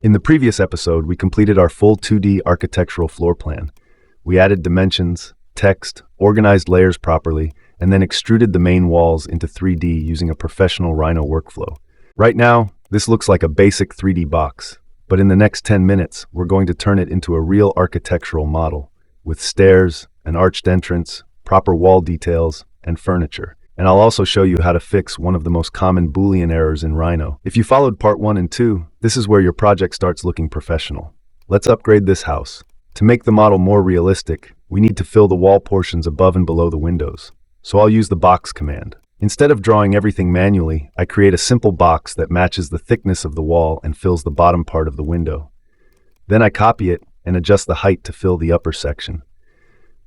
In the previous episode, we completed our full 2D architectural floor plan. We added dimensions, text, organized layers properly, and then extruded the main walls into 3D using a professional Rhino workflow. Right now, this looks like a basic 3D box, but in the next 10 minutes, we're going to turn it into a real architectural model, with stairs, an arched entrance, proper wall details, and furniture. And I'll also show you how to fix one of the most common Boolean errors in Rhino. If you followed part 1 and 2, this is where your project starts looking professional. Let's upgrade this house. To make the model more realistic, we need to fill the wall portions above and below the windows. So I'll use the box command. Instead of drawing everything manually, I create a simple box that matches the thickness of the wall and fills the bottom part of the window. Then I copy it and adjust the height to fill the upper section.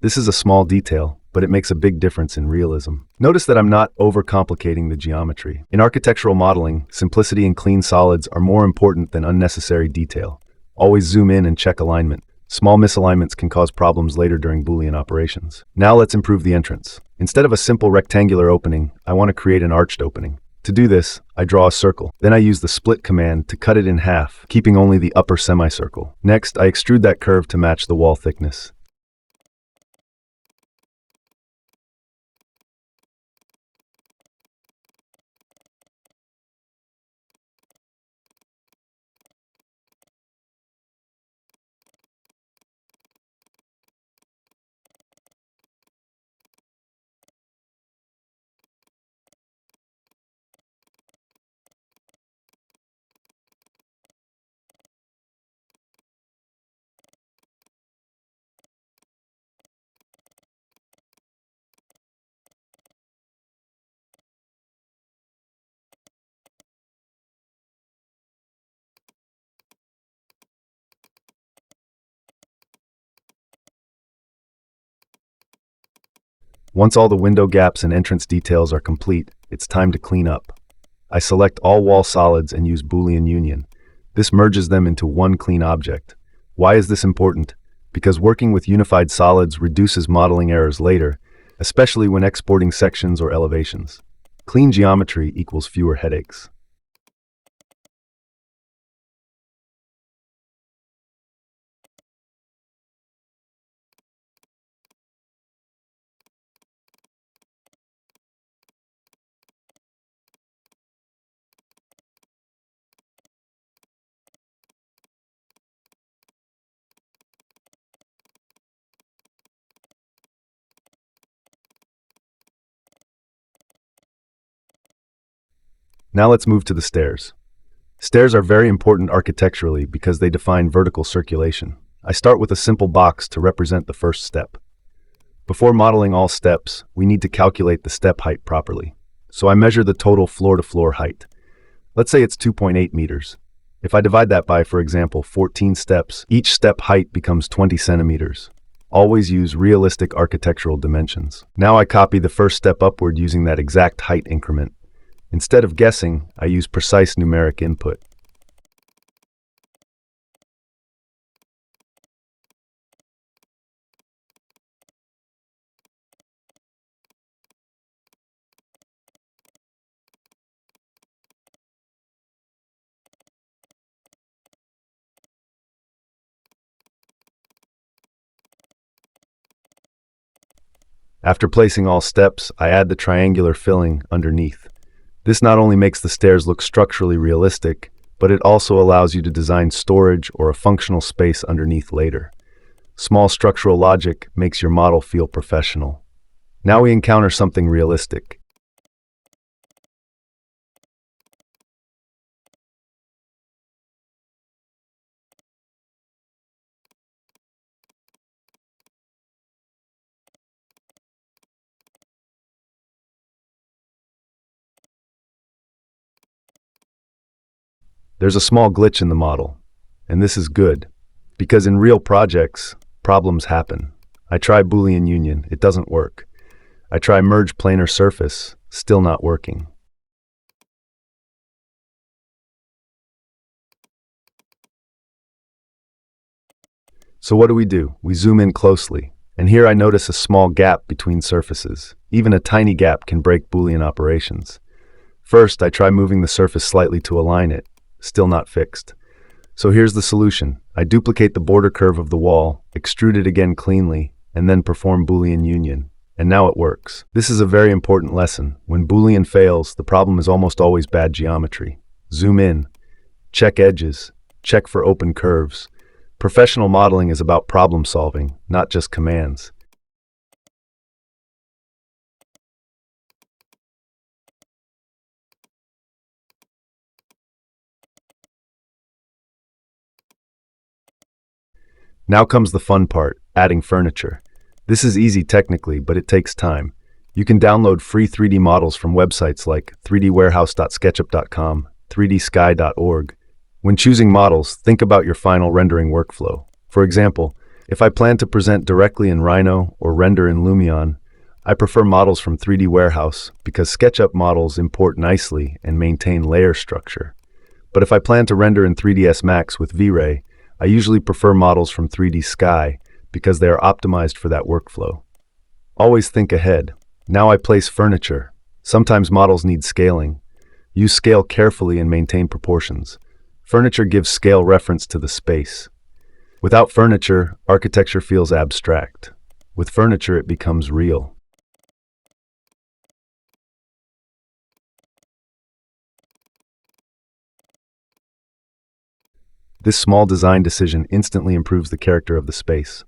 This is a small detail, but it makes a big difference in realism. Notice that I'm not overcomplicating the geometry. In architectural modeling, simplicity and clean solids are more important than unnecessary detail. Always zoom in and check alignment. Small misalignments can cause problems later during Boolean operations. Now let's improve the entrance. Instead of a simple rectangular opening, I want to create an arched opening. To do this, I draw a circle. Then I use the split command to cut it in half, keeping only the upper semicircle. Next, I extrude that curve to match the wall thickness. Once all the window gaps and entrance details are complete, it's time to clean up. I select all wall solids and use Boolean Union. This merges them into one clean object. Why is this important? Because working with unified solids reduces modeling errors later, especially when exporting sections or elevations. Clean geometry equals fewer headaches. Now let's move to the stairs. Stairs are very important architecturally because they define vertical circulation. I start with a simple box to represent the first step. Before modeling all steps, we need to calculate the step height properly. So I measure the total floor-to-floor height. Let's say it's 2.8 meters. If I divide that by, for example, 14 steps, each step height becomes 20 centimeters. Always use realistic architectural dimensions. Now I copy the first step upward using that exact height increment. Instead of guessing, I use precise numeric input. After placing all steps, I add the triangular filling underneath. This not only makes the stairs look structurally realistic, but it also allows you to design storage or a functional space underneath later. Small structural logic makes your model feel professional. Now we encounter something realistic. There's a small glitch in the model, and this is good, because in real projects, problems happen. I try Boolean Union, it doesn't work. I try merge planar surface, still not working. So what do? We zoom in closely, and here I notice a small gap between surfaces. Even a tiny gap can break Boolean operations. First, I try moving the surface slightly to align it, still not fixed. So here's the solution. I duplicate the border curve of the wall, extrude it again cleanly, and then perform Boolean Union. And now it works. This is a very important lesson. When Boolean fails, the problem is almost always bad geometry. Zoom in, check edges, check for open curves. Professional modeling is about problem solving, not just commands. Now comes the fun part, adding furniture. This is easy technically, but it takes time. You can download free 3D models from websites like 3dwarehouse.sketchup.com, 3dsky.org. When choosing models, think about your final rendering workflow. For example, if I plan to present directly in Rhino or render in Lumion, I prefer models from 3D Warehouse because SketchUp models import nicely and maintain layer structure. But if I plan to render in 3ds Max with V-Ray, I usually prefer models from 3D Sky because they are optimized for that workflow. Always think ahead. Now I place furniture. Sometimes models need scaling. Use scale carefully and maintain proportions. Furniture gives scale reference to the space. Without furniture, architecture feels abstract. With furniture, it becomes real. This small design decision instantly improves the character of the space.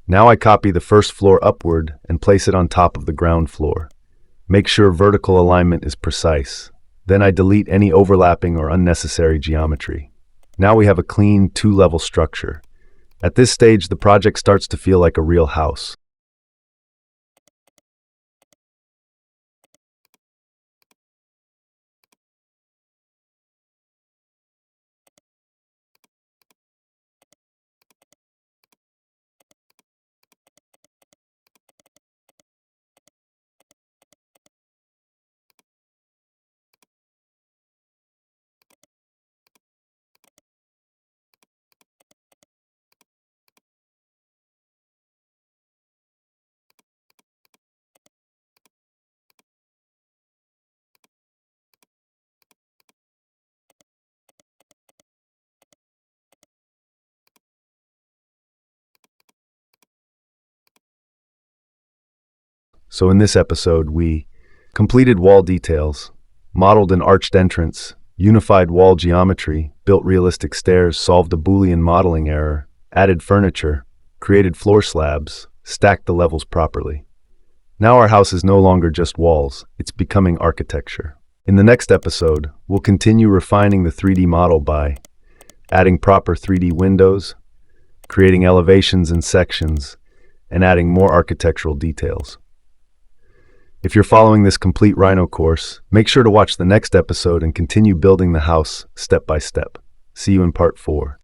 Now I copy the first floor upward and place it on top of the ground floor. Make sure vertical alignment is precise. Then I delete any overlapping or unnecessary geometry. Now we have a clean, two-level structure. At this stage, the project starts to feel like a real house. So in this episode, we completed wall details, modeled an arched entrance, unified wall geometry, built realistic stairs, solved a Boolean modeling error, added furniture, created floor slabs, stacked the levels properly. Now our house is no longer just walls, it's becoming architecture. In the next episode, we'll continue refining the 3D model by adding proper 3D windows, creating elevations and sections, and adding more architectural details. If you're following this complete Rhino course, make sure to watch the next episode and continue building the house step by step. See you in part 4.